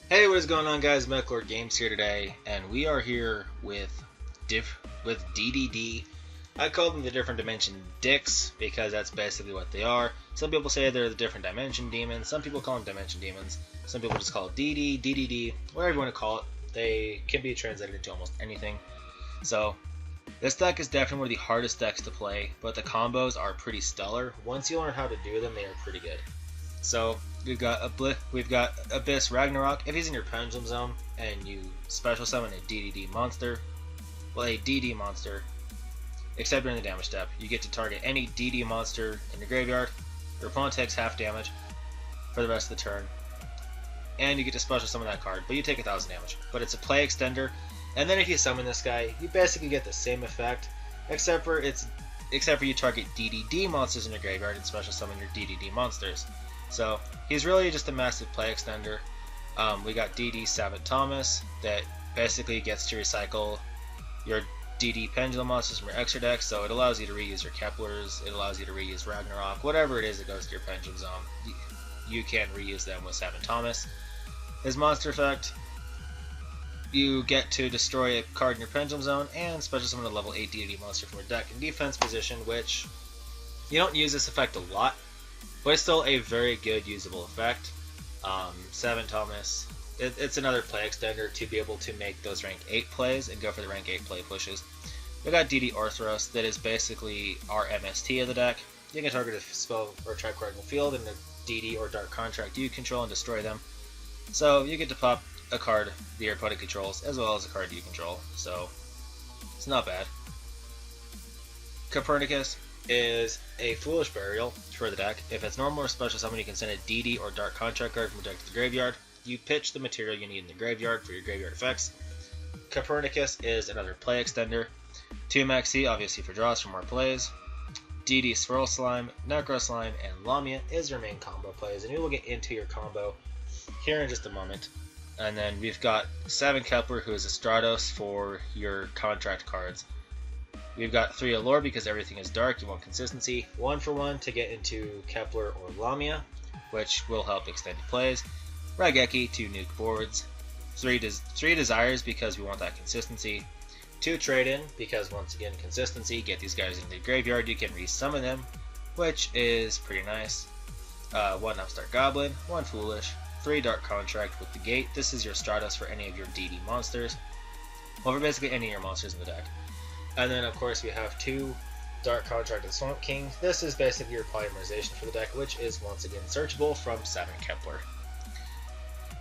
Hey, what is going on, guys? MechlordGames here today, and we are here with DDD. I call them the different dimension dicks because that's basically what they are. Some people say they're the different dimension demons. Some people call them dimension demons. Some people just call it DD, DDD, whatever you want to call it. They can be translated into almost anything. So this deck is definitely one of the hardest decks to play, but the combos are pretty stellar. Once you learn how to do them, they are pretty good. So we've got Abyss Ragnarok. If he's in your Pendulum Zone and you special summon a DDD monster, well, a DD monster, except during the damage step, you get to target any DD monster in your graveyard. Your opponent takes half damage for the rest of the turn, and you get to special summon that card, but you take 1000 damage. But it's a play extender, and then if you summon this guy, you basically get the same effect, except for you target DDD monsters in your graveyard and special summon your DDD monsters. So he's really just a massive play extender. We got DD Savant Thomas that basically gets to recycle your DD Pendulum monsters from your extra deck, so it allows you to reuse your Keplers, it allows you to reuse Ragnarok, whatever it is that goes to your Pendulum Zone, you can reuse them with Savant Thomas. His monster effect, you get to destroy a card in your Pendulum Zone and special summon a level 8 DD monster from your deck in defense position, which you don't use this effect a lot, but it's still a very good usable effect. Savant Thomas, it's another play extender to be able to make those rank 8 plays and go for the rank 8 play pushes. We got DD Orthros, that is basically our MST of the deck. You can target a spell or a trap card in the field and a DD or Dark Contract you control and destroy them. So you get to pop a card that your opponent controls as well as a card you control, so it's not bad. Copernicus is a Foolish Burial for the deck. If it's normal or special summon, you can send a DD or Dark Contract card from your deck to the graveyard. You pitch the material you need in the graveyard for your graveyard effects. Copernicus is another play extender. 2 Maxi, obviously for draws for more plays. DD Swirl Slime, Necro Slime, and Lamia is your main combo plays, and we will get into your combo here in just a moment. And then we've got Savant Kepler, who is a Stratos for your contract cards. We've got 3 Allure because everything is dark, you want consistency. 1 for 1 to get into Kepler or Lamia, which will help extend plays. Raigeki to nuke boards. 3 Desires because we want that consistency. 2 Trade-In because once again consistency, get these guys into the graveyard, you can resummon them, which is pretty nice. 1 Upstart Goblin, 1 Foolish, 3 Dark Contract with the Gate. This is your Stratos for any of your DD monsters, well, for basically any of your monsters in the deck. And then, of course, we have 2 Dark Contract and Swamp King. This is basically your polymerization for the deck, which is once again searchable from Savant Kepler.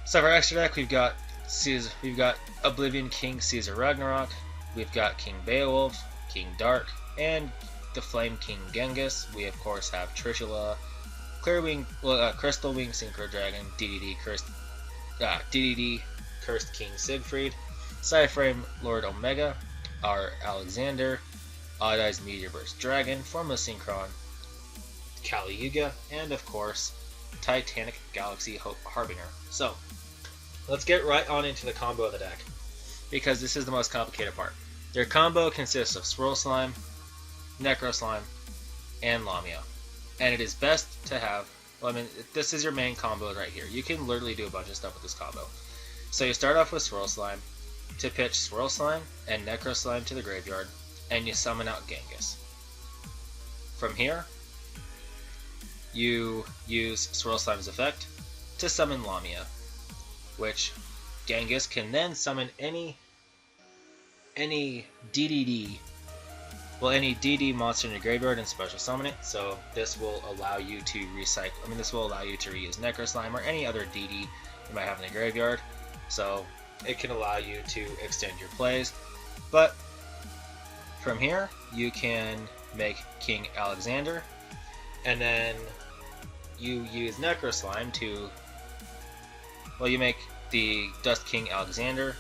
So for extra deck, we've got Oblivion King Caesar Ragnarok, we've got King Beowulf, King Dark, and the Flame King Genghis. We of course have Trishula, Crystal Wing Synchro Dragon, DDD Cursed King Siegfried, Psyframe Lord Omega, our Alexander, Odd Eyes Meteor Burst Dragon, Formless Synchron, Kali Yuga, and of course, Titanic Galaxy Harbinger. So, let's get right on into the combo of the deck, because this is the most complicated part. Their combo consists of Swirl Slime, Necro Slime, and Lamia. And it is best to have, this is your main combo right here. You can literally do a bunch of stuff with this combo. So you start off with Swirl Slime, to pitch Swirl Slime and Necro Slime to the graveyard, and you summon out Genghis. From here, you use Swirl Slime's effect to summon Lamia, which Genghis can then summon any DD monster in your graveyard and special summon it. So this will allow you to this will allow you to reuse Necro Slime or any other DD you might have in the graveyard. So it can allow you to extend your plays. But from here, you can make King Alexander, and then you use Necro Slime to, you make the Dust King Alexander,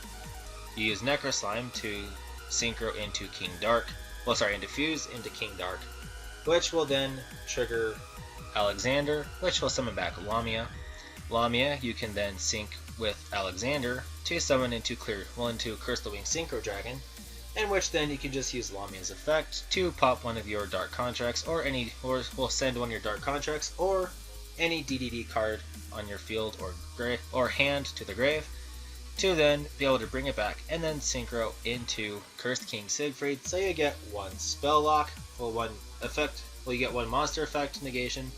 you use Necro Slime to synchro into King Dark, into Fuse into King Dark, which will then trigger Alexander, which will summon back Lamia. Lamia, you can then sync with Alexander to summon into Crystal Wing Synchro Dragon, in which then you can just use Lamia's effect to pop one of your Dark Contracts, or send one of your Dark Contracts, or any DDD card on your field or hand to the grave, to then be able to bring it back and then synchro into Cursed King Siegfried. So you get one spell lock, well, one effect, well, you get one monster effect negation,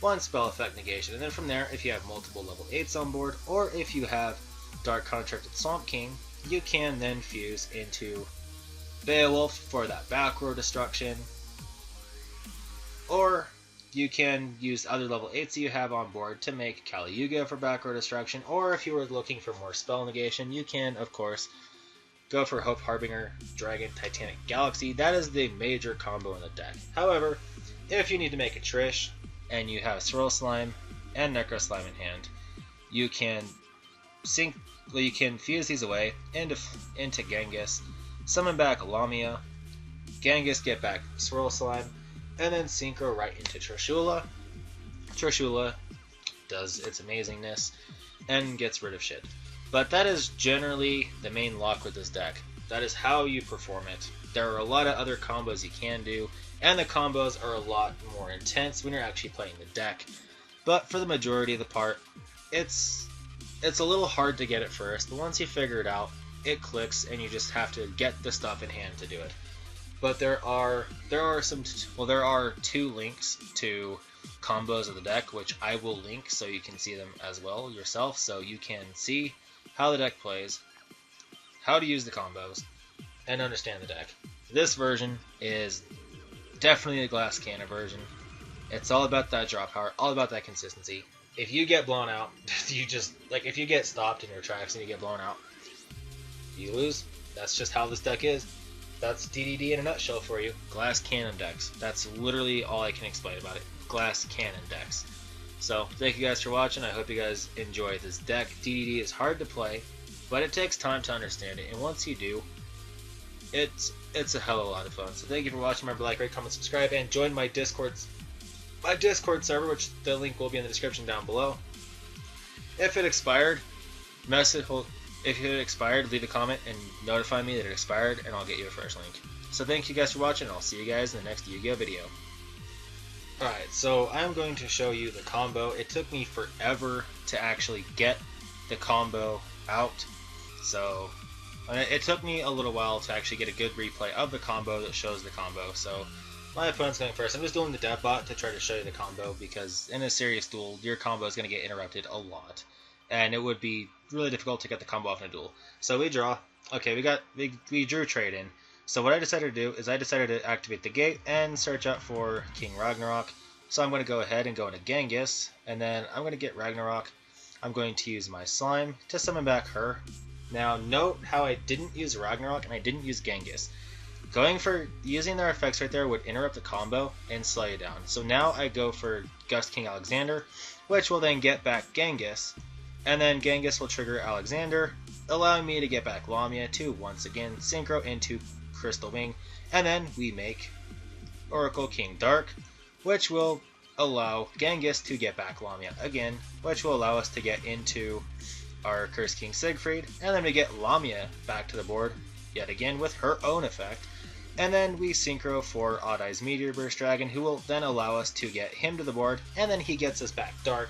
one spell effect negation, and then from there, if you have multiple level 8s on board, or if you have Dark Contracted Swamp King, you can then fuse into Beowulf for that back row destruction, or you can use other level 8s you have on board to make Kali Yuga for back row destruction, or if you were looking for more spell negation, you can, of course, go for Hope Harbinger, Dragon, Titanic Galaxy. That is the major combo in the deck. However, if you need to make a Trish, and you have Swirl Slime and Necro Slime in hand, you can fuse these away into Genghis, summon back Lamia, Genghis get back Swirl Slime, and then synchro right into Trishula. Trishula does its amazingness and gets rid of shit. But that is generally the main lock with this deck. That is how you perform it. There are a lot of other combos you can do, and the combos are a lot more intense when you're actually playing the deck. But for the majority of the part, it's a little hard to get at first, but once you figure it out, it clicks, and you just have to get the stuff in hand to do it. But there are two links to combos of the deck, which I will link so you can see them as well yourself, so you can see how the deck plays, how to use the combos, and understand the deck. This version is definitely a glass cannon version. It's all about that draw power, all about that consistency. If you get blown out, if you get stopped in your tracks and you get blown out, you lose. That's just how this deck is. That's DDD in a nutshell for you. Glass cannon decks. That's literally all I can explain about it. Glass cannon decks. So, thank you guys for watching. I hope you guys enjoy this deck. DDD is hard to play, but it takes time to understand it. And once you do, it's a hell of a lot of fun. So thank you for watching. Remember to like, rate, comment, subscribe, and join my Discord server, which the link will be in the description down below. If it expired, leave a comment and notify me that it expired, and I'll get you a fresh link. So thank you guys for watching, and I'll see you guys in the next Yu-Gi-Oh video. Alright, so I'm going to show you the combo. It took me forever to actually get the combo out, so it took me a little while to actually get a good replay of the combo that shows the combo. So my opponent's going first. I'm just doing the dev bot to try to show you the combo, because in a serious duel, your combo is going to get interrupted a lot, and it would be really difficult to get the combo off in a duel. So we draw. Okay, we drew trade in. So what I decided to do is I decided to activate the gate and search out for King Ragnarok. So I'm going to go ahead and go into Genghis, and then I'm going to get Ragnarok. I'm going to use my slime to summon back her. Now note how I didn't use Ragnarok and I didn't use Genghis. Using their effects right there would interrupt the combo and slow you down. So now I go for Gust King Alexander, which will then get back Genghis, and then Genghis will trigger Alexander, allowing me to get back Lamia to once again synchro into Crystal Wing, and then we make Oracle King Dark, which will allow Genghis to get back Lamia again, which will allow us to get into our Cursed King Siegfried, and then we get Lamia back to the board yet again with her own effect, and then we synchro for Odd Eyes Meteor Burst Dragon, who will then allow us to get him to the board, and then he gets us back Dark,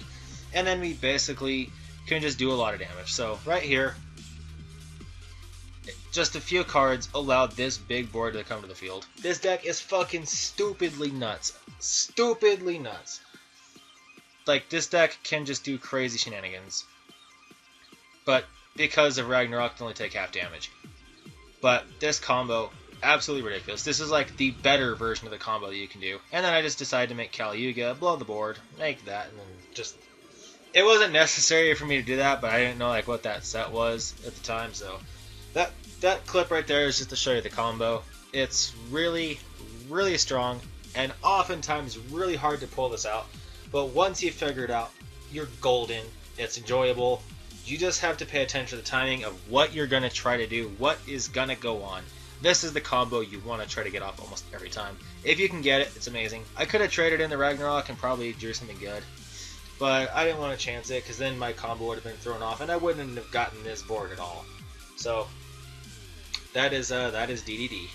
and then we basically can just do a lot of damage. So right here, just a few cards allowed this big board to come to the field. This deck is fucking stupidly nuts. Stupidly nuts. Like, this deck can just do crazy shenanigans. But because of Ragnarok, they only take half damage. But this combo, absolutely ridiculous. This is like the better version of the combo that you can do. And then I just decided to make Kali Yuga, blow the board, make that, and then just... It wasn't necessary for me to do that, but I didn't know like what that set was at the time, so... That clip right there is just to show you the combo. It's really, really strong, and oftentimes really hard to pull this out. But once you figure it out, you're golden. It's enjoyable. You just have to pay attention to the timing of what you're going to try to do, what is going to go on. This is the combo you want to try to get off almost every time. If you can get it, it's amazing. I could have traded in the Ragnarok and probably drew something good, but I didn't want to chance it because then my combo would have been thrown off and I wouldn't have gotten this board at all. So that is DDD.